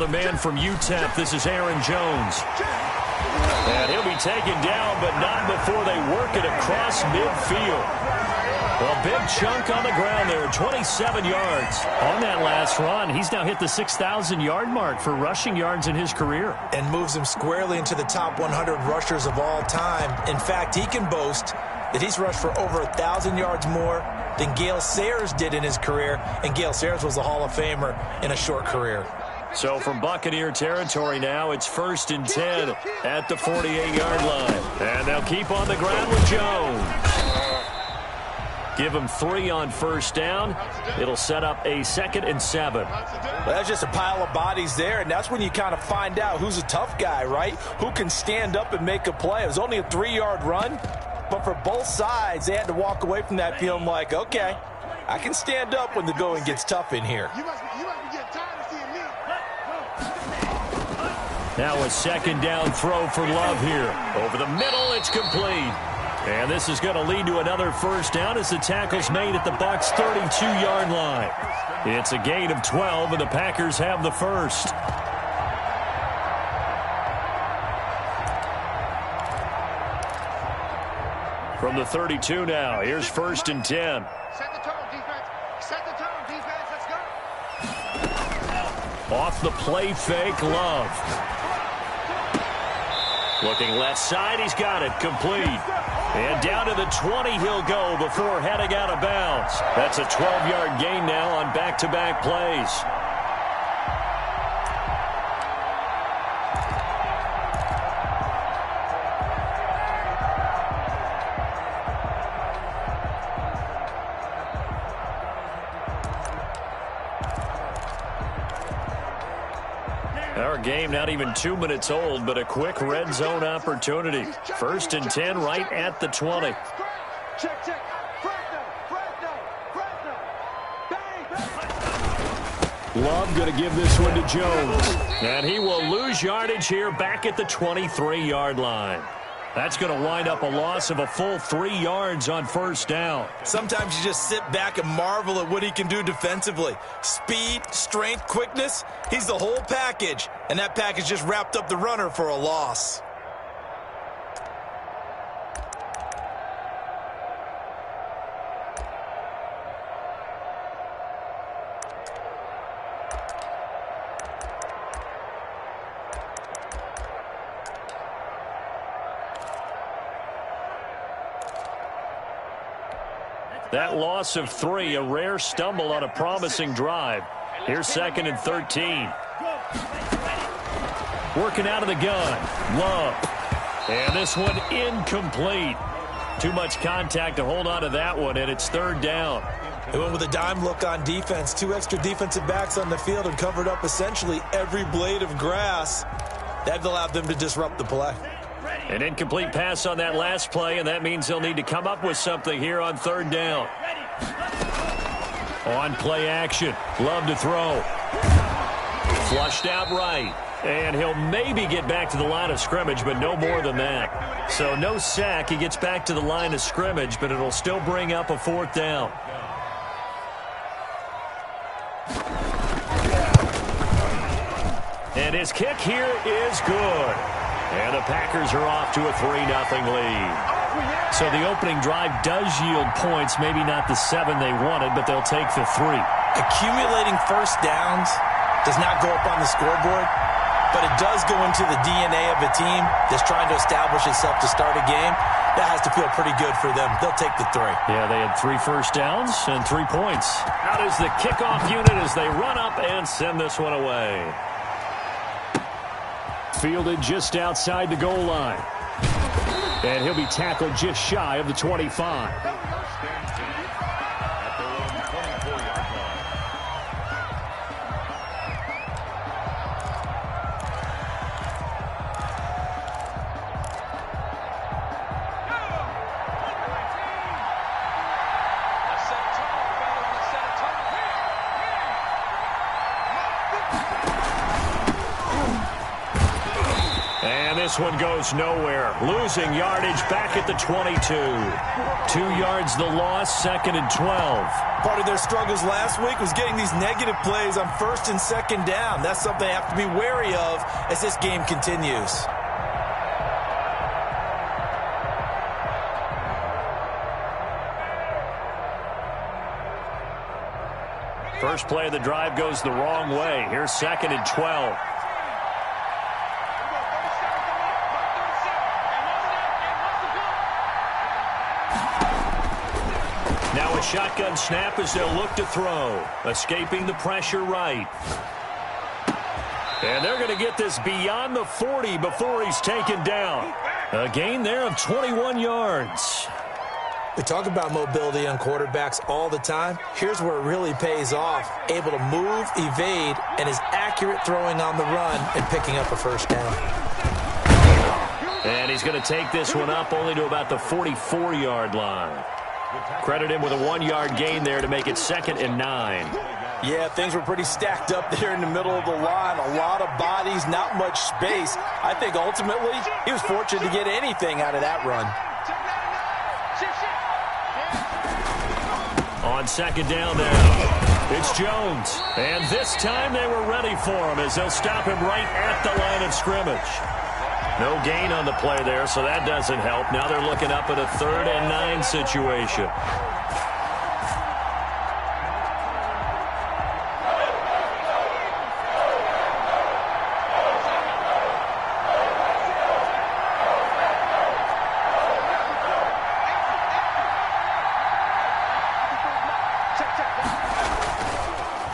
the man from UTEP, this is Aaron Jones. And he'll be taken down, but not before they work it across midfield. Well, big chunk on the ground there, 27 yards. On that last run, he's now hit the 6,000-yard mark for rushing yards in his career. And moves him squarely into the top 100 rushers of all time. In fact, he can boast that he's rushed for over 1,000 yards more than Gale Sayers did in his career. And Gale Sayers was a Hall of Famer in a short career. So from Buccaneer territory now, it's 1st and 10 at the 48-yard line. And they'll keep on the ground with Jones. Give him 3 on 1st down. It'll set up a 2nd and 7. Well, that's just a pile of bodies there, and that's when you kind of find out who's a tough guy, right? Who can stand up and make a play. It was only a 3-yard run, but for both sides, they had to walk away from that feeling like, okay, I can stand up when the going gets tough in here. Now a 2nd down throw for Love here. Over the middle, it's complete. And this is going to lead to another 1st down as the tackle's made at the Bucs' 32-yard line. It's a gain of 12, and the Packers have the 1st. From the 32 now, here's 1st and 10. Set the tone, defense. Set the tone, defense. Let's go. Off the play fake, Love. Looking left side, he's got it, complete. And down to the 20 he'll go before heading out of bounds. That's a 12-yard gain now on back-to-back plays. Our game not even 2 minutes old, but a quick red zone opportunity. 1st and 10 right at the 20. Check, check. Love going to give this one to Jones. And he will lose yardage here back at the 23-yard line. That's going to wind up a loss of a full 3 yards on 1st down. Sometimes you just sit back and marvel at what he can do defensively. Speed, strength, quickness, he's the whole package. And that package just wrapped up the runner for a loss. That loss of 3, a rare stumble on a promising drive. Here's 2nd and 13. Working out of the gun. Love. And this one incomplete. Too much contact to hold on to that one, and it's 3rd down. They went with a dime look on defense. 2 extra defensive backs on the field and covered up essentially every blade of grass. That allowed them to disrupt the play. An incomplete pass on that last play, and that means they'll need to come up with something here on 3rd down. On play action. Love to throw. Flushed out right. And he'll maybe get back to the line of scrimmage, but no more than that. So no sack. He gets back to the line of scrimmage, but it'll still bring up a 4th down. And his kick here is good. And the Packers are off to a 3-0 lead. So the opening drive does yield points, maybe not the 7 they wanted, but they'll take the 3. Accumulating 1st downs does not go up on the scoreboard, but it does go into the DNA of a team that's trying to establish itself to start a game. That has to feel pretty good for them. They'll take the 3. Yeah, they had 3 first downs and 3 points. Out is the kickoff unit as they run up and send this one away. Fielded just outside the goal line. And he'll be tackled just shy of the 25. this one goes nowhere. Losing yardage back at the 22. 2 yards the loss, 2nd and 12. Part of their struggles last week was getting these negative plays on 1st and 2nd down. That's something they have to be wary of as this game continues. First play of the drive goes the wrong way. Here's 2nd and 12. Now a shotgun snap as they'll look to throw. Escaping the pressure right. And they're going to get this beyond the 40 before he's taken down. A gain there of 21 yards. We talk about mobility on quarterbacks all the time. Here's where it really pays off. Able to move, evade, and is accurate throwing on the run and picking up a first down. And he's going to take this one up only to about the 44-yard line. Credit him with a 1-yard gain there to make it 2nd and 9. Yeah, things were pretty stacked up there in the middle of the line. A lot of bodies, not much space. I think ultimately he was fortunate to get anything out of that run. On 2nd down now, it's Jones. And this time they were ready for him as they'll stop him right at the line of scrimmage. No gain on the play there, so that doesn't help. Now they're looking up at a 3rd and 9 situation.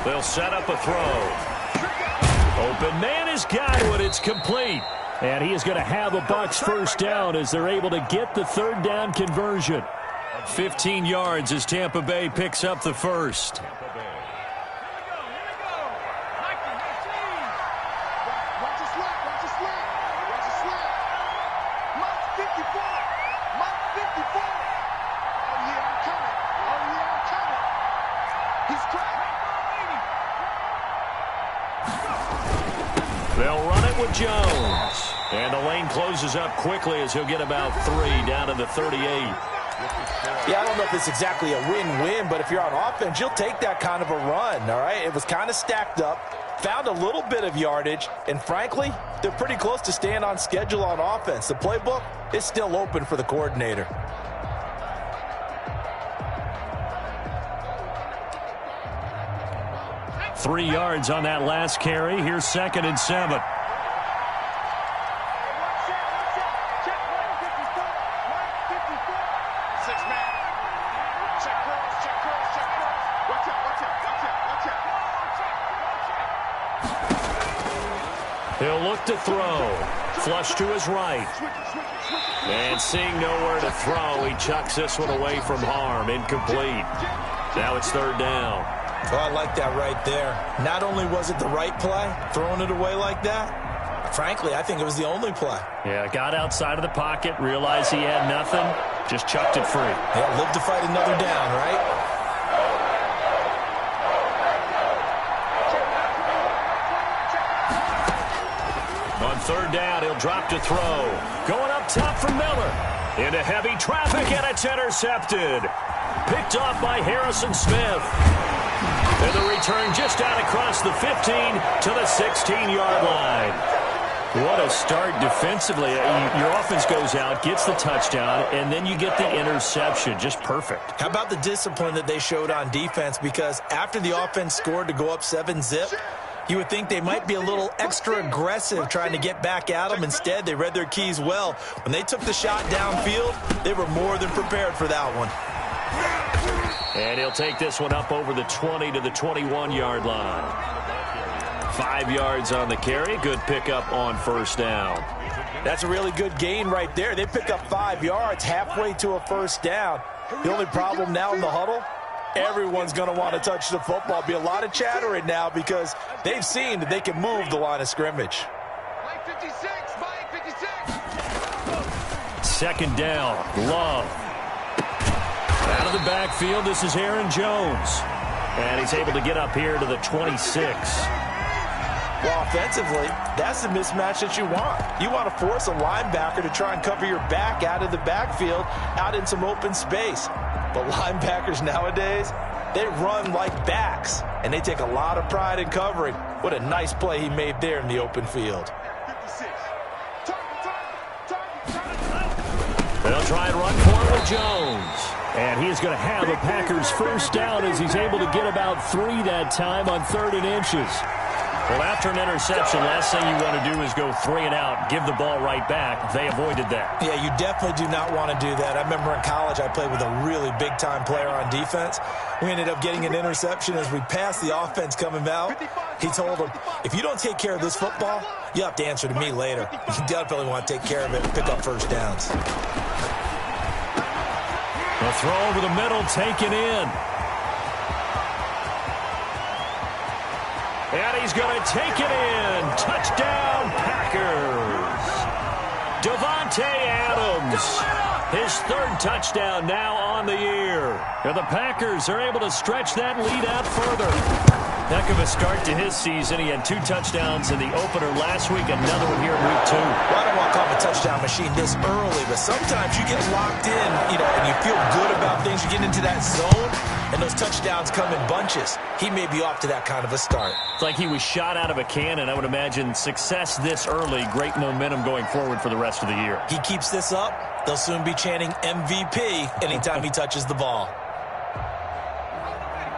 They'll set up a throw. Open man has got it. It's complete. And he is going to have a Bucs first down as they're able to get the 3rd down conversion. 15 yards as Tampa Bay picks up the first. They'll run it with Jones. And the lane closes up quickly as he'll get about 3 down to the 38. Yeah, I don't know if it's exactly a win-win, but if you're on offense, you'll take that kind of a run, all right? It was kind of stacked up, found a little bit of yardage, and frankly, they're pretty close to staying on schedule on offense. The playbook is still open for the coordinator. Three yards on that last carry. Here's 2nd and 7. He'll look to throw. Flush to his right. And seeing nowhere to throw, he chucks this one away from harm. Incomplete. Now it's 3rd down. Oh, I like that right there. Not only was it the right play, throwing it away like that, frankly, I think it was the only play. Yeah, got outside of the pocket, realized he had nothing, just chucked it free. Yeah, live to fight another down, right? On 3rd down, he'll drop to throw. Going up top for Miller. Into heavy traffic, and it's intercepted. Picked off by Harrison Smith. And the return just out across the 15 to the 16-yard line. What a start defensively. Your offense goes out, gets the touchdown, and then you get the interception. Just perfect. How about the discipline that they showed on defense? Because after the offense scored to go up 7-zip, you would think they might be a little extra aggressive trying to get back at them. Instead, they read their keys well. When they took the shot downfield, they were more than prepared for that one. And he'll take this one up over the 20 to the 21-yard line. 5 yards on the carry. Good pickup on 1st down. That's a really good gain right there. They pick up 5 yards halfway to a 1st down. The only problem now in the huddle, everyone's going to want to touch the football. Be a lot of chattering now because they've seen that they can move the line of scrimmage. 2nd down. Love. Out of the backfield, this is Aaron Jones. And he's able to get up here to the 26. Well, offensively, that's the mismatch that you want. You want to force a linebacker to try and cover your back out of the backfield, out in some open space. But linebackers nowadays, they run like backs, and they take a lot of pride in covering. What a nice play he made there in the open field. They'll try and run for it with Jones. And he's going to have a Packers first down as he's able to get about 3 that time on 3rd and inches. Well, after an interception, last thing you want to do is go 3 and out, give the ball right back. They avoided that. Yeah, you definitely do not want to do that. I remember in college I played with a really big-time player on defense. We ended up getting an interception as we passed the offense coming out. He told him, if you don't take care of this football, you have to answer to me later. You definitely want to take care of it and pick up first downs. A throw over the middle, taken in. And he's going to take it in. Touchdown, Packers. Davante Adams. His 3rd touchdown now on the year. And the Packers are able to stretch that lead out further. Heck of a start to his season. He had 2 touchdowns in the opener last week, another one here in week 2. Well, I don't want to call him a touchdown machine this early, but sometimes you get locked in, and you feel good about things. You get into that zone, and those touchdowns come in bunches. He may be off to that kind of a start. It's like he was shot out of a cannon. I would imagine success this early, great momentum going forward for the rest of the year. He keeps this up, they'll soon be chanting MVP anytime he touches the ball.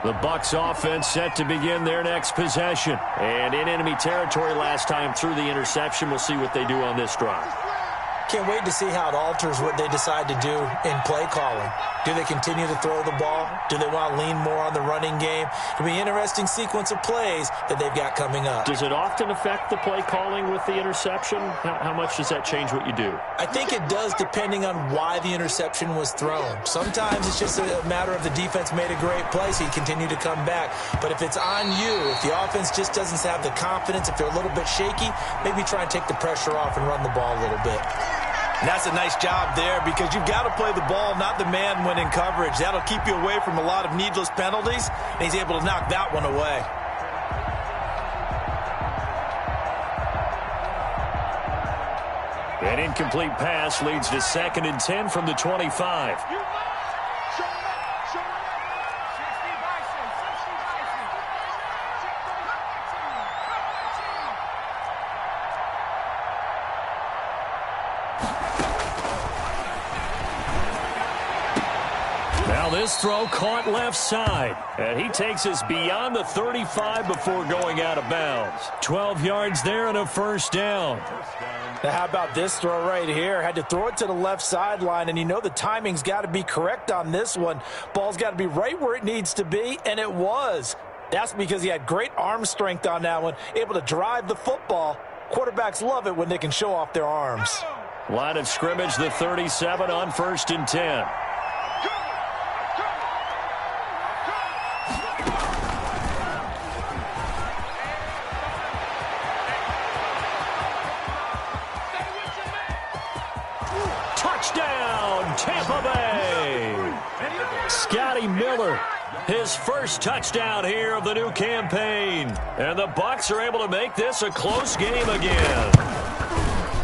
The Bucs offense set to begin their next possession. And in enemy territory last time through the interception. We'll see what they do on this drive. Can't wait to see how it alters what they decide to do in play calling. Do they continue to throw the ball? Do they want to lean more on the running game? It'll be an interesting sequence of plays that they've got coming up. Does it often affect the play calling with the interception? How much does that change what you do? I think it does, depending on why the interception was thrown. Sometimes it's just a matter of the defense made a great play, so you continue to come back. But if it's on you, if the offense just doesn't have the confidence, if they're a little bit shaky, maybe try and take the pressure off and run the ball a little bit. And that's a nice job there because you've got to play the ball, not the man when in coverage. That'll keep you away from a lot of needless penalties, and he's able to knock that one away. An incomplete pass leads to 2nd and 10 from the 25. Now this throw caught left side. And he takes us beyond the 35 before going out of bounds. 12 yards there and a first down. Now how about this throw right here? Had to throw it to the left sideline, and you know the timing's got to be correct on this one. Ball's got to be right where it needs to be, and it was. That's because he had great arm strength on that one, able to drive the football. Quarterbacks love it when they can show off their arms. Line of scrimmage, the 37 on 1st and 10. Touchdown, Tampa Bay. Scotty Miller, his first touchdown here of the new campaign. And the Bucs are able to make this a close game again.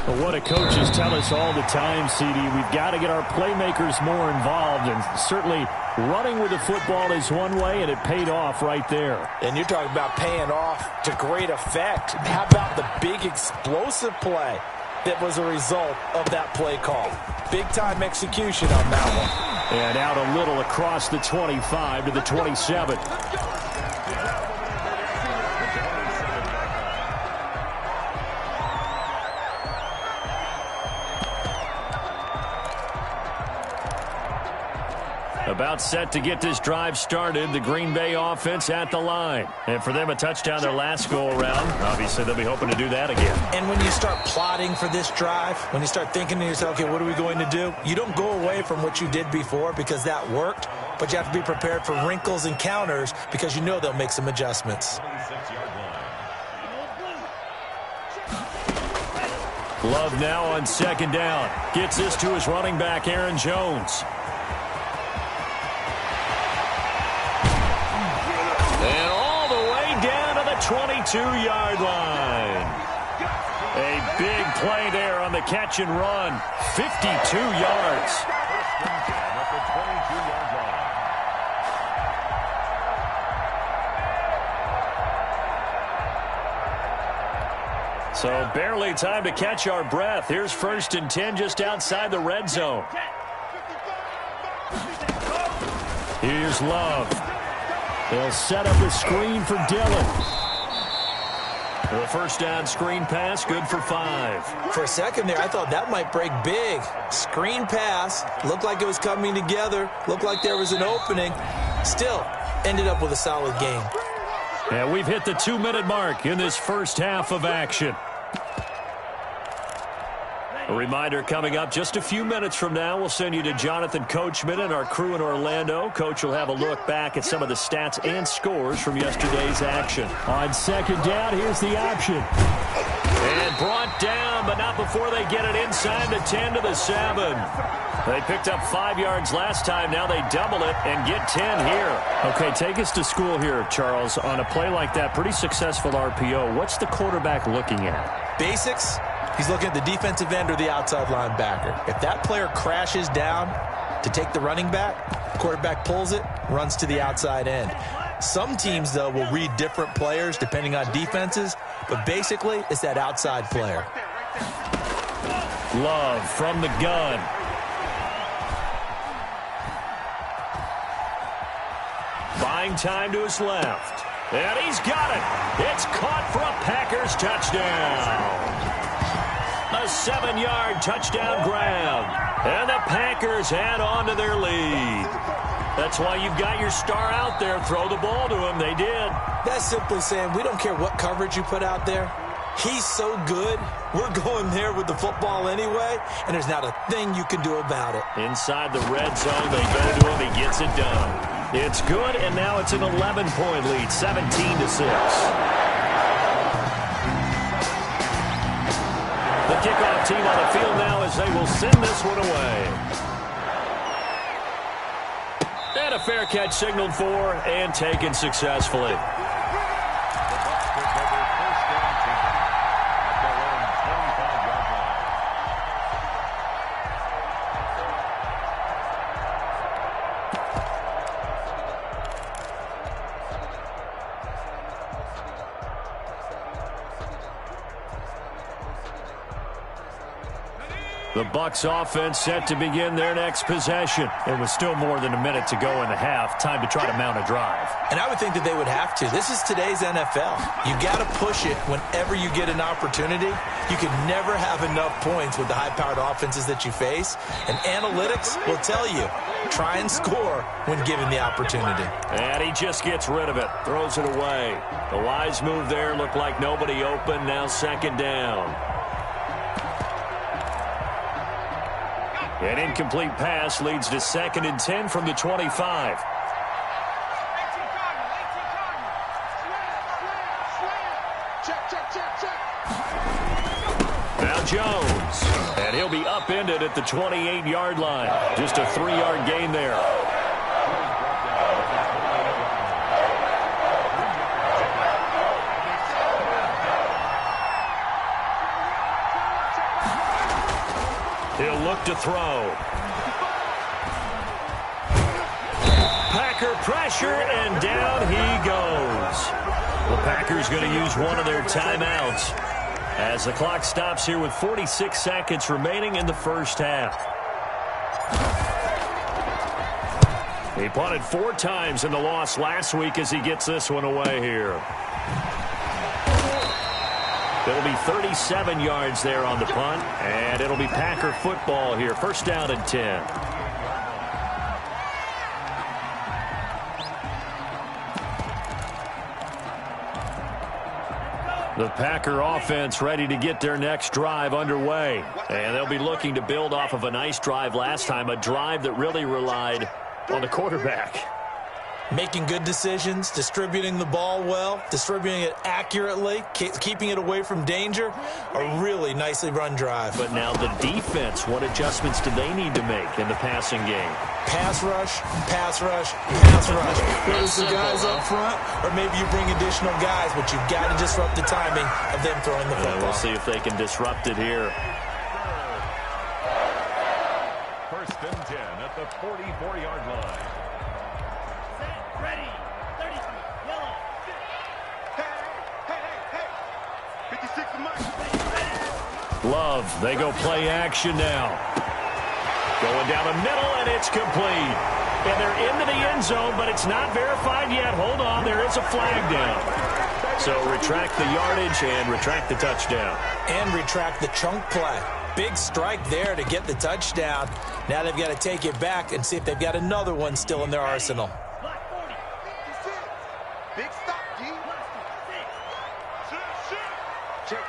Well, what do coaches tell us all the time, CD? We've got to get our playmakers more involved, and certainly running with the football is one way, and it paid off right there. And you're talking about paying off to great effect. How about the big explosive play that was a result of that play call? Big-time execution on that one. And out a little across the 25 to the 27. About set to get this drive started. The Green Bay offense at the line. And for them, a touchdown their last go-around. Obviously, they'll be hoping to do that again. And when you start plotting for this drive, when you start thinking to yourself, okay, what are we going to do? You don't go away from what you did before because that worked, but you have to be prepared for wrinkles and counters because you know they'll make some adjustments. Love now on 2nd down. Gets this to his running back, Aaron Jones. And all the way down to the 22. 22-yard line. A big play there on the catch and run. 52 yards. So barely time to catch our breath. Here's 1st and 10 just outside the red zone. Here's Love. They'll set up a screen for Dillon. The first down screen pass, good for 5. For a second there, I thought that might break big. Screen pass, looked like it was coming together, looked like there was an opening. Still, ended up with a solid game. And we've hit the 2-minute mark in this first half of action. A reminder coming up just a few minutes from now, we'll send you to Jonathan Coachman and our crew in Orlando. Coach will have a look back at some of the stats and scores from yesterday's action. On 2nd down, here's the option. And brought down, but not before they get it inside the 10 to the 7. They picked up 5 yards last time. Now they double it and get 10 here. Okay, take us to school here, Charles. On a play like that, pretty successful RPO. What's the quarterback looking at? Basics. He's looking at the defensive end or the outside linebacker. If that player crashes down to take the running back, quarterback pulls it, runs to the outside end. Some teams, though, will read different players depending on defenses, but basically it's that outside player. Love from the gun. Buying time to his left. And he's got it. It's caught for a Packers touchdown. A 7-yard touchdown grab. And the Packers add on to their lead. That's why you've got your star out there. Throw the ball to him. They did. That's simply saying we don't care what coverage you put out there. He's so good. We're going there with the football anyway, and there's not a thing you can do about it. Inside the red zone, they go to him. He gets it done. It's good, and now it's an 11-point lead, 17-6. The kickoff team on the field now as they will send this one away. And a fair catch signaled for and taken successfully. The Bucs offense set to begin their next possession. It was still more than a minute to go in the half. Time to try to mount a drive. And I would think that they would have to. This is today's NFL. You got to push it whenever you get an opportunity. You can never have enough points with the high-powered offenses that you face. And analytics will tell you, try and score when given the opportunity. And he just gets rid of it, throws it away. The wise move there, looked like nobody open. Now 2nd down. An incomplete pass leads to 2nd and 10 from the 25. Now Jones. And he'll be upended at the 28-yard line. Just a 3-yard gain there. He'll look to throw. Packer pressure, and down he goes. The Packers going to use one of their timeouts as the clock stops here with 46 seconds remaining in the first half. He punted 4 times in the loss last week as he gets this one away here. It'll be 37 yards there on the punt, and it'll be Packer football here. 1st down and 10. The Packer offense ready to get their next drive underway. And they'll be looking to build off of a nice drive last time, a drive that really relied on the quarterback. Making good decisions, distributing the ball well, distributing it accurately, keeping it away from danger. A really nicely run drive. But now the defense, what adjustments do they need to make in the passing game? Pass rush, pass rush, pass rush. Whether it's the guys up front or maybe you bring additional guys, but you've got to disrupt the timing of them throwing the football. We'll see if they can disrupt it here. First and 10 at the 44-yard line. Ready. 33. Yellow. Hey. 56 to Mike. Love, they go play action now. Going down the middle, and it's complete. And they're into the end zone, but it's not verified yet. Hold on, there is a flag down. So retract the yardage and retract the touchdown. And retract the chunk play. Big strike there to get the touchdown. Now they've got to take it back and see if they've got another one still in their arsenal. Big stop, D. Check.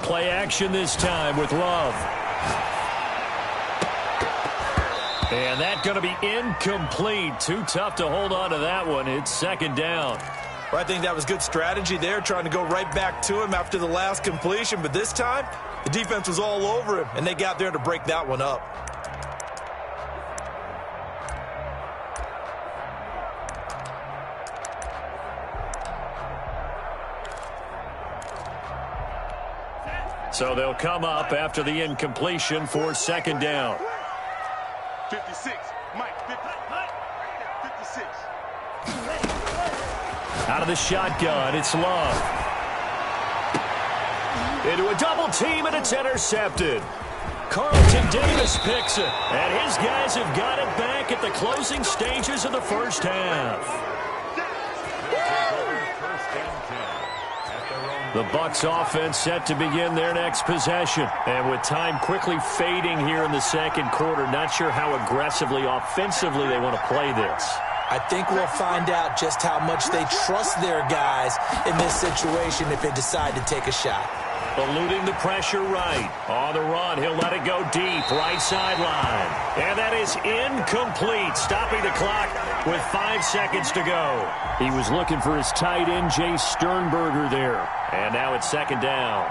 Play action this time with Love. And that's going to be incomplete. Too tough to hold on to that one. It's second down. Well, I think that was good strategy there, trying to go right back to him after the last completion. But this time, the defense was all over him, and they got there to break that one up. So they'll come up after the incompletion for second down. 56. Mike, 56. Out of the shotgun, it's Love. Into a double team, and it's intercepted. Carlton Davis picks it, and his guys have got it back at the closing stages of the first half. The Bucs offense set to begin their next possession. And with time quickly fading here in the second quarter, not sure how aggressively, offensively they want to play this. I think we'll find out just how much they trust their guys in this situation if they decide to take a shot. Eluding the pressure right. On the run, he'll let it go deep, right sideline. And that is incomplete, stopping the clock with 5 seconds to go. He was looking for his tight end, Jay Sternberger there. And now it's second down.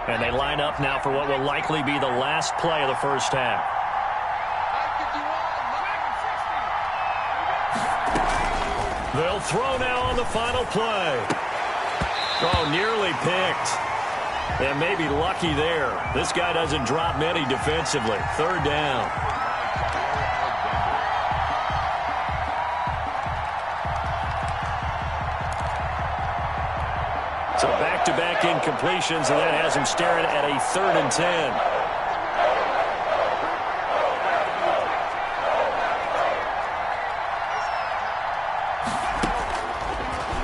And they line up now for what will likely be the last play of the first half. They'll throw now on the final play. Oh, nearly picked. And maybe lucky there. This guy doesn't drop many defensively. Third down. So back-to-back incompletions, and that has him staring at a 3rd and 10.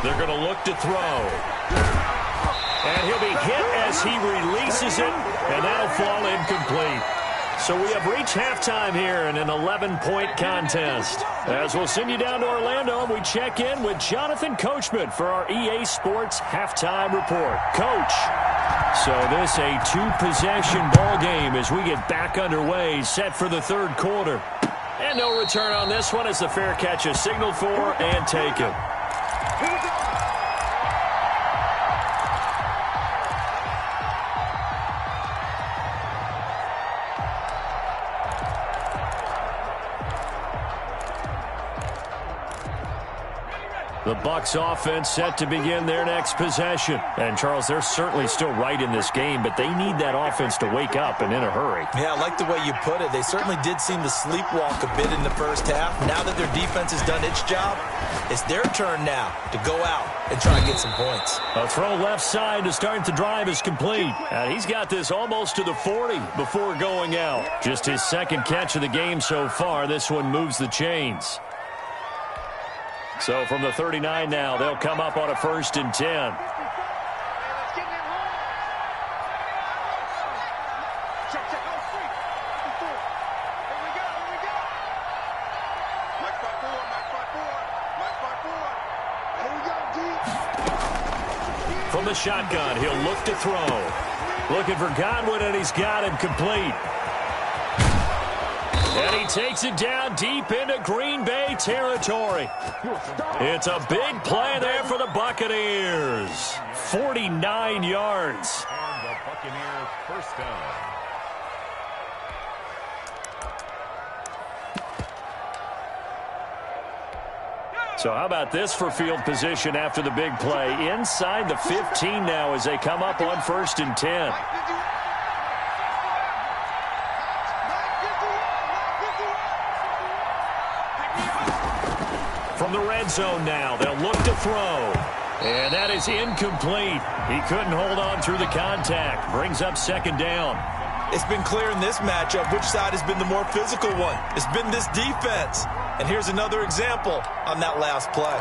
They're going to look to throw. And he'll be hit as he releases it, and that'll fall incomplete. So we have reached halftime here in an 11-point contest. As we'll send you down to Orlando, we check in with Jonathan Coachman for our EA Sports Halftime Report. Coach, so this a 2-possession ball game as we get back underway, set for the third quarter. And no return on this one as the fair catch is signaled for and taken. The Bucs offense set to begin their next possession. And, Charles, they're certainly still right in this game, but they need that offense to wake up and in a hurry. Yeah, I like the way you put it. They certainly did seem to sleepwalk a bit in the first half. Now that their defense has done its job, it's their turn now to go out and try and get some points. A throw left side to start the drive is complete. And he's got this almost to the 40 before going out. Just his second catch of the game so far. This one moves the chains. So from the 39 now, they'll come up on a 1st and 10. the shotgun. He'll look to throw. Looking for Godwin, and he's got him complete. And he takes it down deep into Green Bay territory. It's a big play there for the Buccaneers. 49 yards. And the Buccaneers first down. So how about this for field position after the big play? Inside the 15 now as they come up on 1st and 10. From the red zone now, they'll look to throw. And that is incomplete. He couldn't hold on through the contact. Brings up 2nd down. It's been clear in this matchup which side has been the more physical one. It's been this defense. And here's another example on that last play.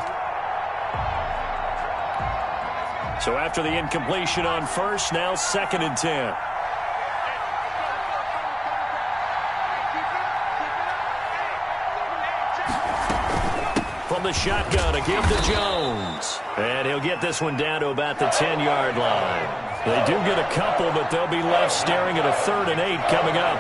So after the incompletion on 1st, now 2nd and 10. From the shotgun, a give to Jones. And he'll get this one down to about the 10-yard line. They do get a couple, but they'll be left staring at a 3rd and 8 coming up.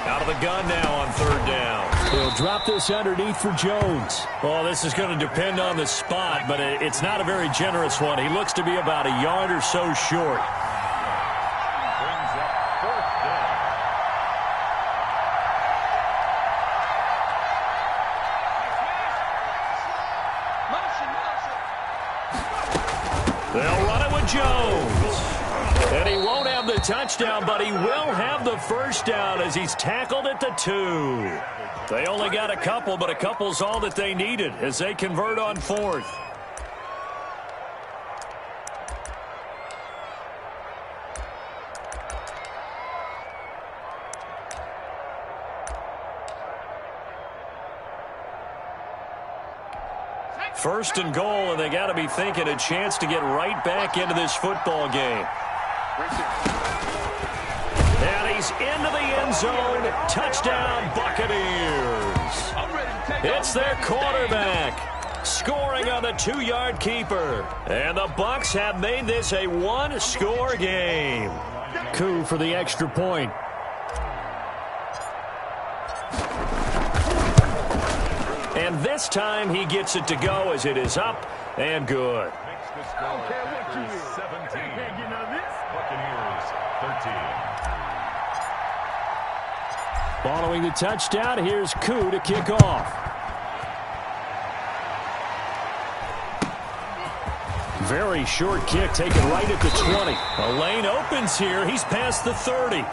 Out of the gun now on 3rd down. He'll drop this underneath for Jones. Well, this is going to depend on the spot, but it's not a very generous one. He looks to be about a yard or so short. Brings up 4th down. They'll run it with Jones. And he won't have the touchdown, but he will have the 1st down as he's tackled at the 2. They only got a couple, but a couple's all that they needed as they convert on 4th. First and goal, and they got to be thinking a chance to get right back into this football game. And he's into the end zone. Touchdown, Buccaneers. It's their quarterback scoring on the 2-yard keeper. And the Bucs have made this a 1-score game. Coup for the extra point. And this time he gets it to go as it is up and good. Makes the score 17. Buccaneers 13. Following the touchdown, here's Coup to kick off. Very short kick taken right at the 20. A lane opens here. He's past the 30.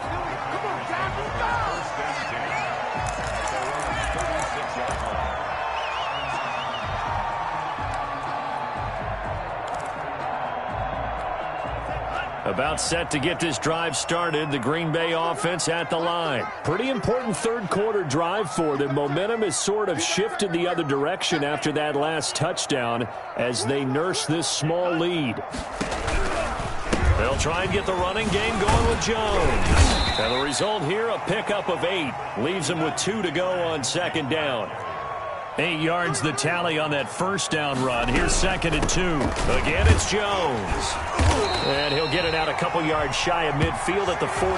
About set to get this drive started. The Green Bay offense at the line. Pretty important 3rd quarter drive for them. Momentum has sort of shifted the other direction after that last touchdown as they nurse this small lead. They'll try and get the running game going with Jones. And the result here, a pickup of 8. Leaves them with 2 to go on 2nd down. 8 yards the tally on that 1st down run. Here's 2nd and 2. Again, it's Jones. And he'll get it out a couple yards shy of midfield at the 48.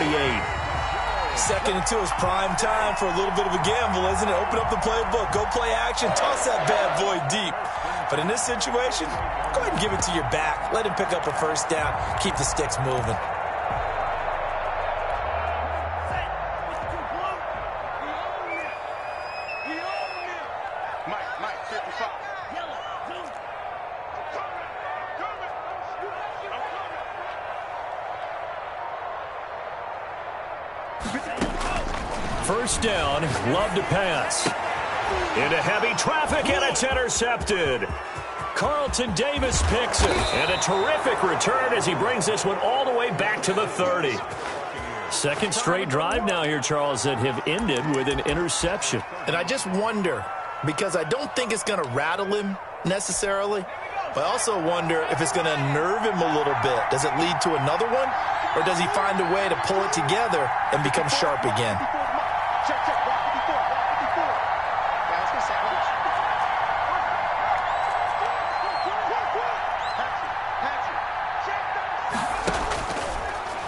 2nd and 2 is prime time for a little bit of a gamble, isn't it? Open up the playbook, go play action, toss that bad boy deep. But in this situation, go ahead and give it to your back. Let him pick up a 1st down. Keep the sticks moving. Mike, 55. First down, Love to pass. Into heavy traffic, and it's intercepted. Carlton Davis picks it. And a terrific return as he brings this one all the way back to the 30. Second straight drive now here, Charles, that have ended with an interception. And I just wonder, because I don't think it's going to rattle him necessarily, but I also wonder if it's going to nerve him a little bit. Does it lead to another one? Or does he find a way to pull it together and become sharp again?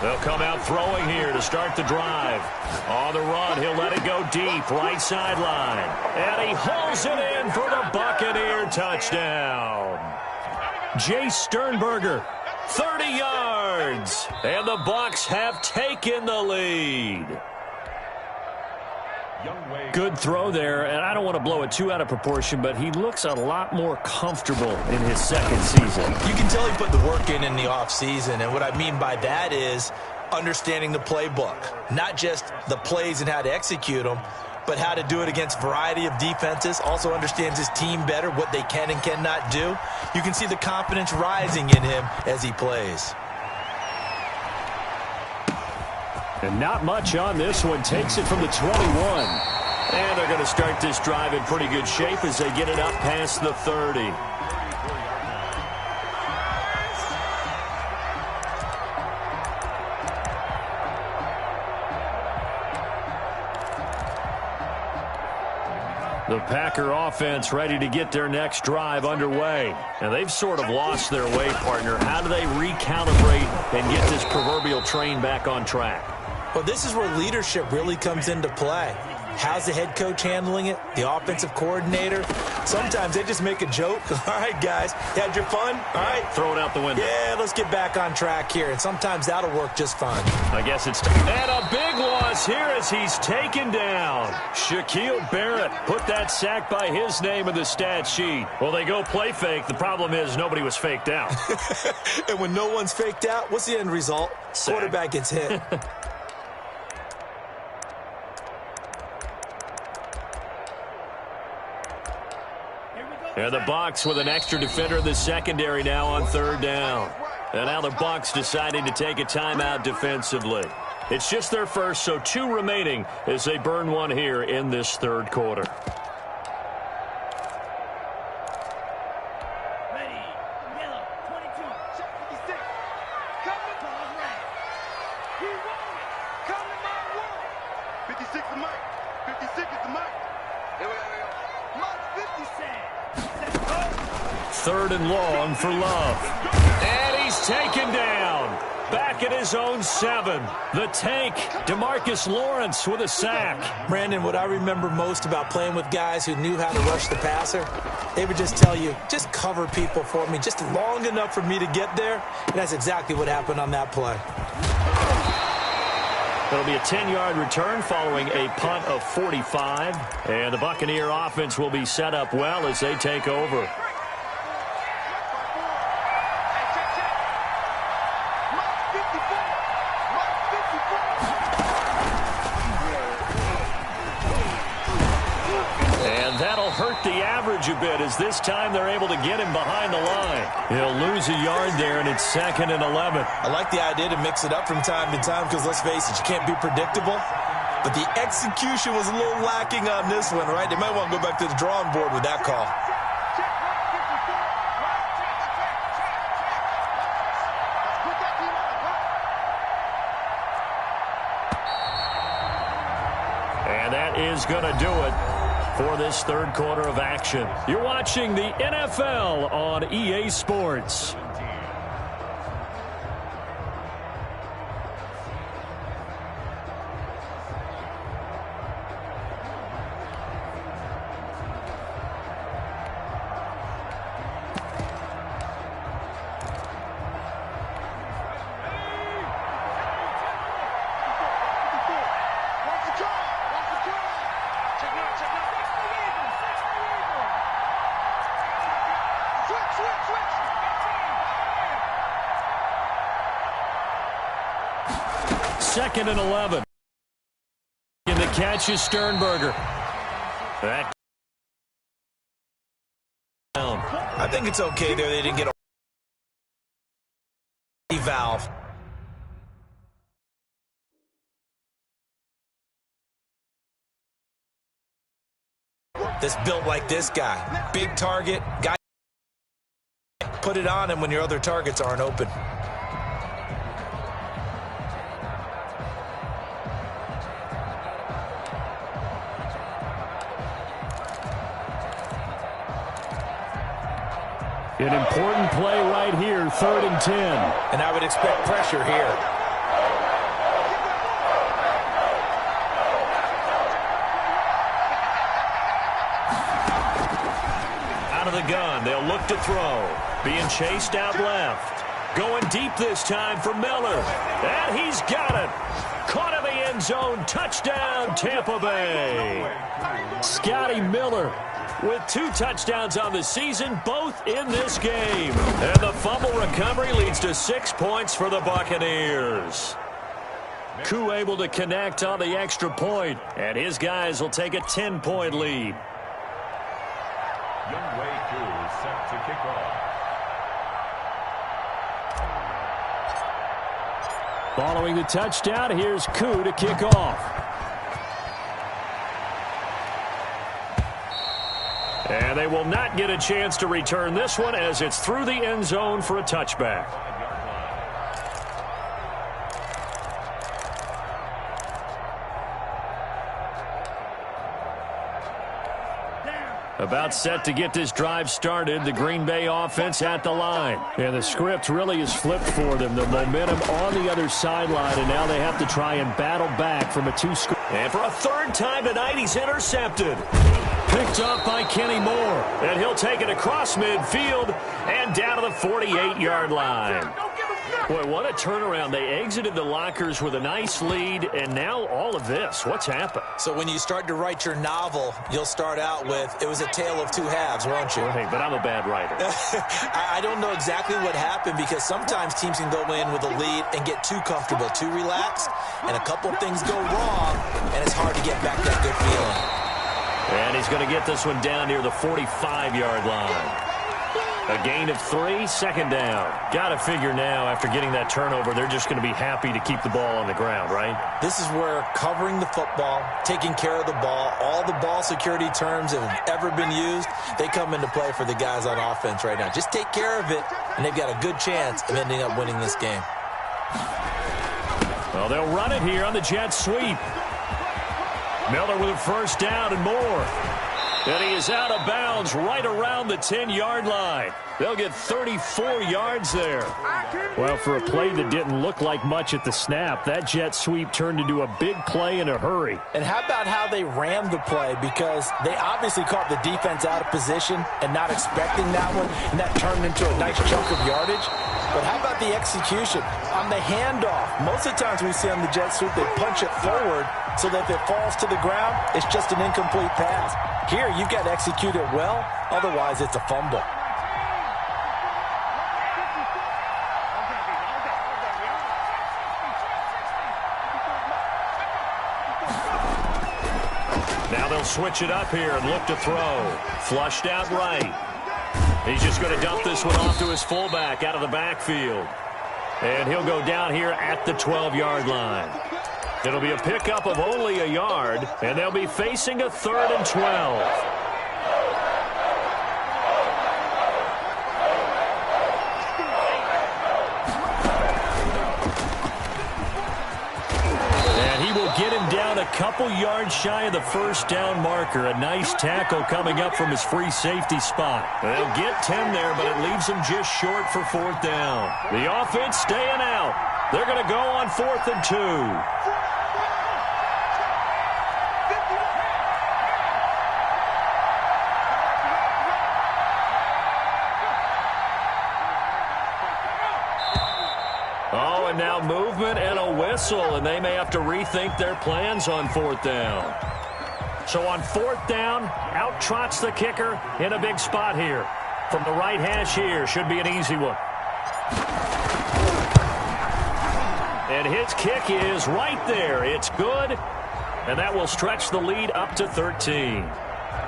They'll come out throwing here to start the drive. On the run, he'll let it go deep, right sideline. And he hauls it in for the Buccaneer touchdown. Jay Sternberger, 30 yards. And the Bucs have taken the lead. Good throw there, and I don't want to blow it too out of proportion, but he looks a lot more comfortable in his second season. You can tell he put the work in the offseason, and what I mean by that is understanding the playbook. Not just the plays and how to execute them, but how to do it against a variety of defenses. Also understands his team better, what they can and cannot do. You can see the confidence rising in him as he plays. And not much on this one. Takes it from the 21. And they're going to start this drive in pretty good shape as they get it up past the 30. The Packer offense ready to get their next drive underway. And they've sort of lost their way, partner. How do they recalibrate and get this proverbial train back on track? Well, this is where leadership really comes into play. How's the head coach handling it? The offensive coordinator? Sometimes they just make a joke. All right, guys, you had your fun? All right. Throw it out the window. Yeah, let's get back on track here. And sometimes that'll work just fine. I guess it's time. And a big loss here as he's taken down. Shaquille Barrett put that sack by his name in the stat sheet. Well, they go play fake. The problem is nobody was faked out. And when no one's faked out, what's the end result? Sack. Quarterback gets hit. And the Bucs with an extra defender in the secondary now on third down. And now the Bucs deciding to take a timeout defensively. It's just their first, so 2 remaining as they burn one here in this third quarter. Ready. Yellow. 22. Check 56. Coming. He won it. Come to my world. 56 is Mike. 56 is the Mike. Here we go. Mike 56. Third and long for Love. And he's taken down. Back at his own 7. The tank, DeMarcus Lawrence with a sack. Brandon, what I remember most about playing with guys who knew how to rush the passer, they would just tell you, just cover people for me, just long enough for me to get there. And that's exactly what happened on that play. It'll be a 10-yard return following a punt of 45. And the Buccaneer offense will be set up well as they take over. Hurt the average a bit as this time they're able to get him behind the line. He'll lose a yard there, and it's 2nd and 11. I like the idea to mix it up from time to time because, let's face it, you can't be predictable. But the execution was a little lacking on this one, right? They might want to go back to the drawing board with that call. And that is going to do it for this third quarter of action. You're watching the NFL on EA Sports. Second and 11. And the catch is Sternberger. I think it's okay there. They didn't get a valve. That's built like this guy. Big target. Guy, put it on him when your other targets aren't open. An important play right here, 3rd and 10. And I would expect pressure here. Out of the gun. They'll look to throw. Being chased out left. Going deep this time for Miller. And he's got it. Caught in the end zone. Touchdown, Tampa Bay. Scotty Miller with 2 touchdowns on the season, both in this game. And the fumble recovery leads to 6 points for the Buccaneers. Koo able to connect on the extra point, and his guys will take a 10-point lead. Youngway Koo set to kick off. Following the touchdown, here's Koo to kick off. And they will not get a chance to return this one as it's through the end zone for a touchback. About set to get this drive started. The Green Bay offense at the line. And the script really is flipped for them. The momentum on the other sideline, and now they have to try and battle back from a 2-score. And for a 3rd time tonight, he's intercepted. Picked up by Kenny Moore. And he'll take it across midfield and down to the 48-yard line. Boy, what a turnaround. They exited the lockers with a nice lead, and now all of this. What's happened? So when you start to write your novel, you'll start out with, it was a tale of 2 halves, won't you? Hey, but I'm a bad writer. I don't know exactly what happened, because sometimes teams can go in with a lead and get too comfortable, too relaxed, and a couple of things go wrong, and it's hard to get back that good feeling. And he's going to get this one down near the 45-yard line. A gain of 3, 2nd down. Got to figure now, after getting that turnover, they're just going to be happy to keep the ball on the ground, right? This is where covering the football, taking care of the ball, all the ball security terms that have ever been used, they come into play for the guys on offense right now. Just take care of it, and they've got a good chance of ending up winning this game. Well, they'll run it here on the jet sweep. Miller with a 1st down and more. And he is out of bounds right around the 10-yard line. They'll get 34 yards there. Well, for a play that didn't look like much at the snap, that jet sweep turned into a big play in a hurry. And how about how they rammed the play? Because they obviously caught the defense out of position and not expecting that one, and that turned into a nice chunk of yardage. But how about the execution? On the handoff, most of the times we see on the jet sweep, they punch it forward so that if it falls to the ground, it's just an incomplete pass. Here, you've got to execute it well, otherwise it's a fumble. Now they'll switch it up here and look to throw. Flushed out right. He's just going to dump this one off to his fullback out of the backfield. And he'll go down here at the 12-yard line. It'll be a pickup of only a yard, and they'll be facing a 3rd and 12. Get him down a couple yards shy of the 1st down marker. A nice tackle coming up from his free safety spot. They'll get 10 there, but it leaves them just short for 4th down. The offense staying out. They're going to go on 4th and 2. Oh, and now movement and a whistle, and they may have to rethink their plans on 4th down. So on 4th down, out trots the kicker in a big spot here. From the right hash here, should be an easy one. And his kick is right there. It's good, and that will stretch the lead up to 13.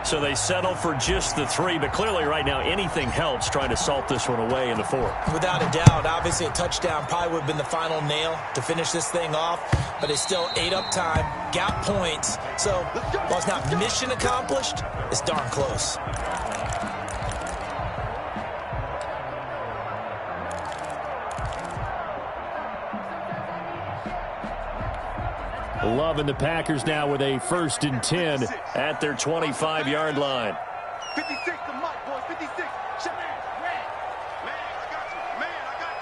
So they settle for just the 3, but clearly right now anything helps trying to salt this one away in the 4th. Without a doubt, obviously a touchdown probably would have been the final nail to finish this thing off, but it's still ate up time, got points. So while it's not mission accomplished, it's darn close. Loving the Packers now with a 1st and 10 at their 25-yard line. 56 to Mike, boys. 56. Shut man. Man, I got you. Man, I got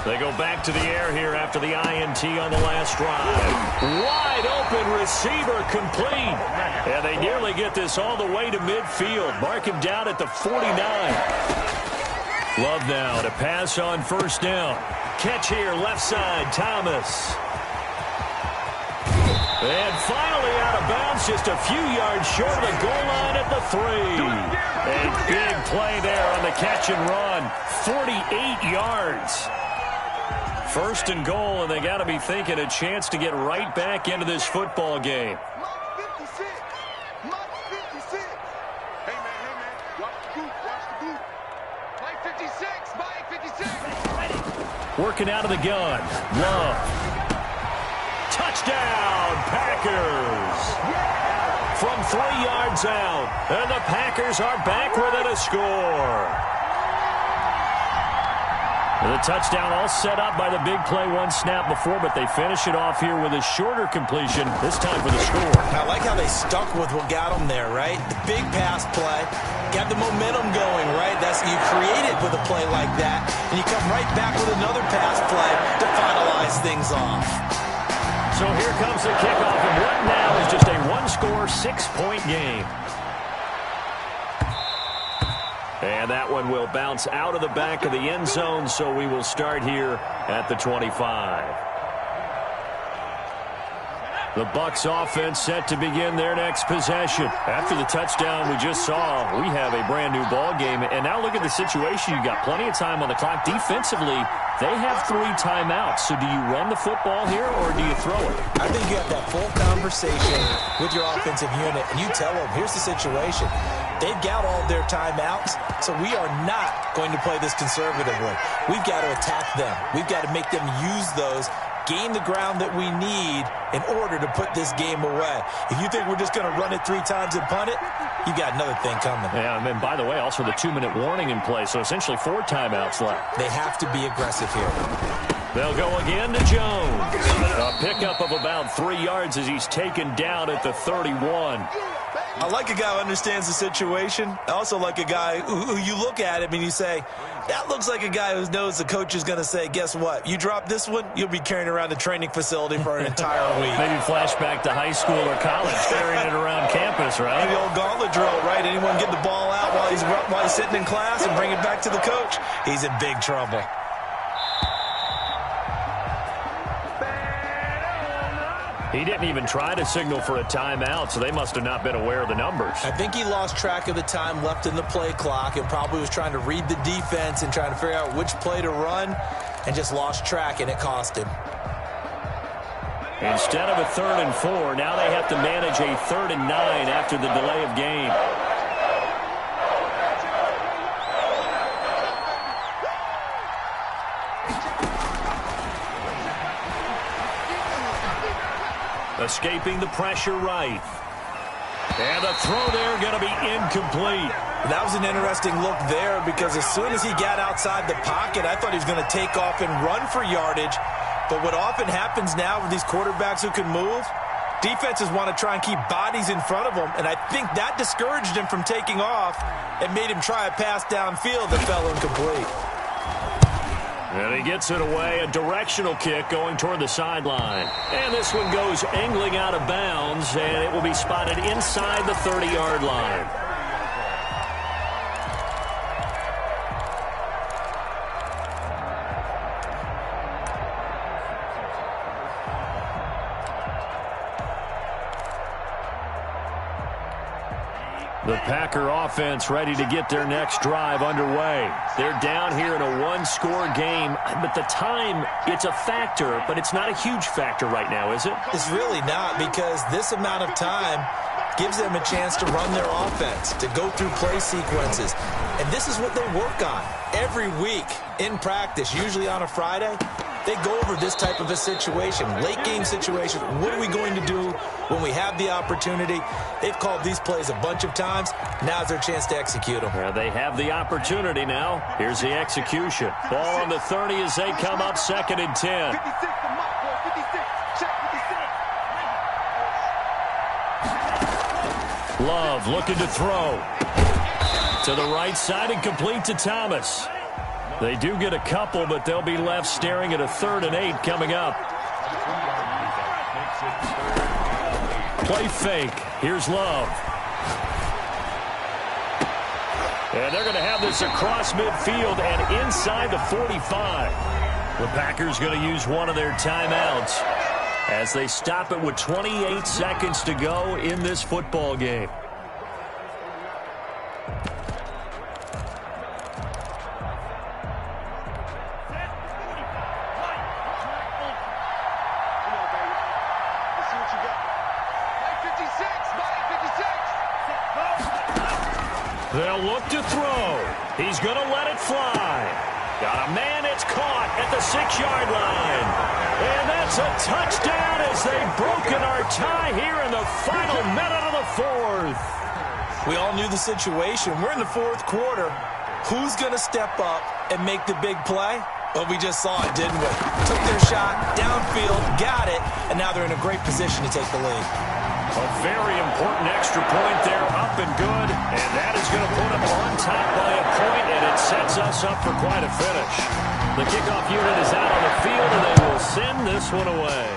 you. They go back to the air here after the INT on the last drive. Wide open receiver complete. And they nearly get this all the way to midfield. Mark him down at the 49. Love now to pass on first down. Catch here, left side, Thomas. And finally out of bounds, just a few yards short of the goal line at the 3. A big play there on the catch and run. 48 yards. First and goal, and they got to be thinking a chance to get right back into this football game. Hey, man, watch the boot. Play 56, Mike, 56. Working out of the gun. Love. Touchdown, Packers. From 3 yards out, and the Packers are back within a score. The touchdown all set up by the big play one snap before, but they finish it off here with a shorter completion, this time for the score. I like how they stuck with what got them there, right? The big pass play, got the momentum going, right? That's you create it with a play like that, and you come right back with another pass play to finalize things off. So here comes the kickoff, and what now is just a one-score, 6-point game. And that one will bounce out of the back of the end zone, so we will start here at the 25. The Bucs offense set to begin their next possession. After the touchdown we just saw, we have a brand new ball game. And now look at the situation. You got plenty of time on the clock. Defensively, they have 3 timeouts. So do you run the football here or do you throw it? I think you have that full conversation with your offensive unit, and you tell them, here's the situation. They've got all their timeouts, so we are not going to play this conservatively. We've got to attack them. We've got to make them use those, gain the ground that we need in order to put this game away. If you think we're just going to run it 3 times and punt it, you got another thing coming. Yeah, and by the way, also the 2-minute warning in play, so essentially 4 timeouts left. They have to be aggressive here. They'll go again to Jones. A pickup of about 3 yards as he's taken down at the 31. I like a guy who understands the situation. I also like a guy who you look at him and you say, that looks like a guy who knows the coach is going to say, guess what? You drop this one, you'll be carrying around the training facility for an entire week. Maybe flashback to high school or college, carrying it around campus, right? The old gauntlet drill, right? Anyone get the ball out while he's sitting in class and bring it back to the coach? He's in big trouble. He didn't even try to signal for a timeout, so they must have not been aware of the numbers. I think he lost track of the time left in the play clock and probably was trying to read the defense and trying to figure out which play to run and just lost track, and it cost him. Instead of a 3rd and 4, now they have to manage a 3rd and 9 after the delay of game. Escaping the pressure right. And the throw there going to be incomplete. That was an interesting look there because as soon as he got outside the pocket, I thought he was going to take off and run for yardage. But what often happens now with these quarterbacks who can move, defenses want to try and keep bodies in front of them, and I think that discouraged him from taking off and made him try a pass downfield that fell incomplete. And he gets it away, a directional kick going toward the sideline. And this one goes angling out of bounds, and it will be spotted inside the 30-yard line. The Packer offense ready to get their next drive underway. They're down here in a one-score game, but the time, it's a factor, but it's not a huge factor right now, is it? It's really not, because this amount of time gives them a chance to run their offense, to go through play sequences. And this is what they work on every week in practice, usually on a Friday. They go over this type of a situation, late game situation. What are we going to do when we have the opportunity? They've called these plays a bunch of times. Now's their chance to execute them. Well, they have the opportunity now. Here's the execution. Ball on the 30 as they come up 2nd and 10. 56 to Mike, boy, 56. Check 56. Love looking to throw. To the right side and complete to Thomas. They do get a couple, but they'll be left staring at a 3rd and 8 coming up. Play fake. Here's Love. And they're going to have this across midfield and inside the 45. The Packers going to use one of their timeouts as they stop it with 28 seconds to go in this football game. They'll look to throw. He's going to let it fly. Got a man, it's caught at the 6-yard line. And that's a touchdown as they've broken our tie here in the final minute of the 4th. We all knew the situation. We're in the 4th quarter. Who's going to step up and make the big play? Well, we just saw it, didn't we? Took their shot, downfield, got it, and now they're in a great position to take the lead. A very important extra point there, up and good, and that is going to put them on top by a point, and it sets us up for quite a finish. The kickoff unit is out on the field, and they will send this one away.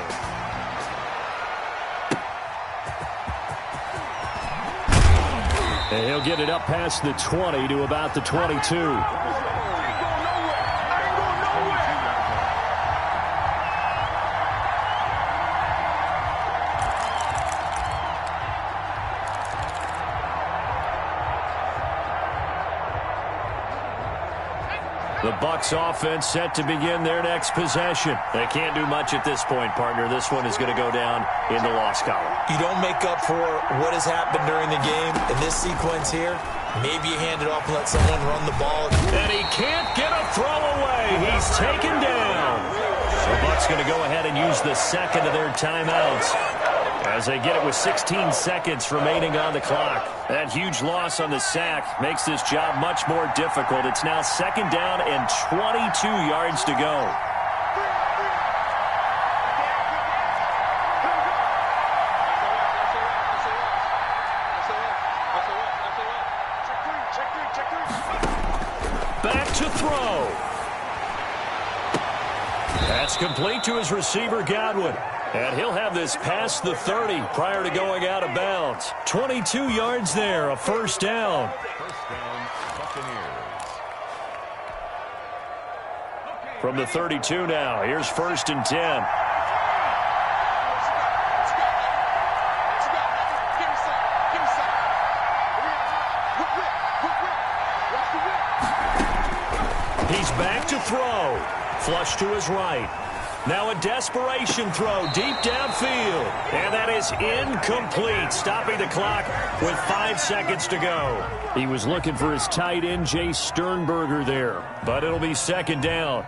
And he'll get it up past the 20 to about the 22. The Bucs offense set to begin their next possession. They can't do much at this point, partner. This one is going to go down in the loss column. You don't make up for what has happened during the game. In this sequence here, maybe you hand it off and let someone run the ball. And he can't get a throw away. He's taken down. The Bucs going to go ahead and use the second of their timeouts as they get it with 16 seconds remaining on the clock. That huge loss on the sack makes this job much more difficult. It's now 2nd down and 22 yards to go. Back to throw. That's complete to his receiver, Godwin. And he'll have this past the 30 prior to going out of bounds. 22 yards there, a 1st down. From the 32 now, here's 1st and 10. He's back to throw. Flush to his right. Now a desperation throw deep downfield. And that is incomplete, stopping the clock with 5 seconds to go. He was looking for his tight end, Jay Sternberger, there. But it'll be 2nd down.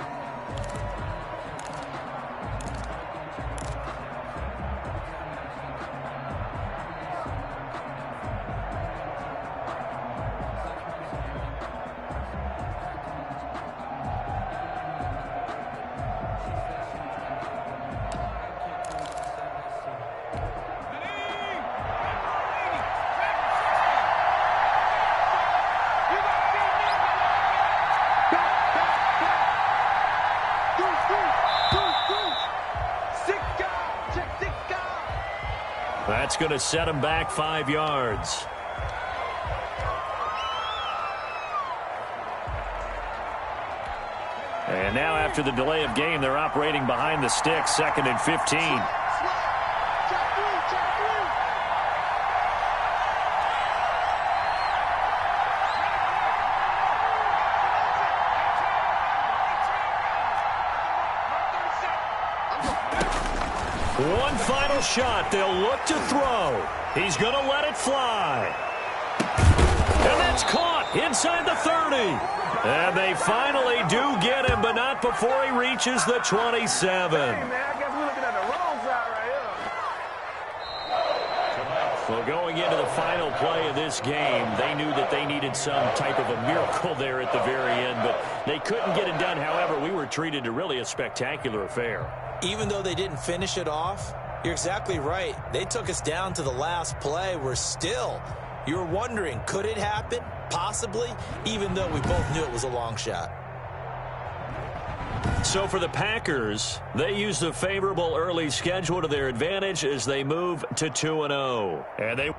That's going to set him back 5 yards. And now after the delay of game, they're operating behind the sticks, 2nd and 15. One final shot. They'll look to throw. He's going to let it fly. And that's caught inside the 30. And they finally do get him, but not before he reaches the 27. Well, going into the final play of this game, they knew that they needed some type of a miracle there at the very end, but they couldn't get it done. However, we were treated to really a spectacular affair. Even though they didn't finish it off, you're exactly right. They took us down to the last play. We're still, you were wondering, could it happen? Possibly, even though we both knew it was a long shot. So for the Packers, they use the favorable early schedule to their advantage as they move to 2-0. And they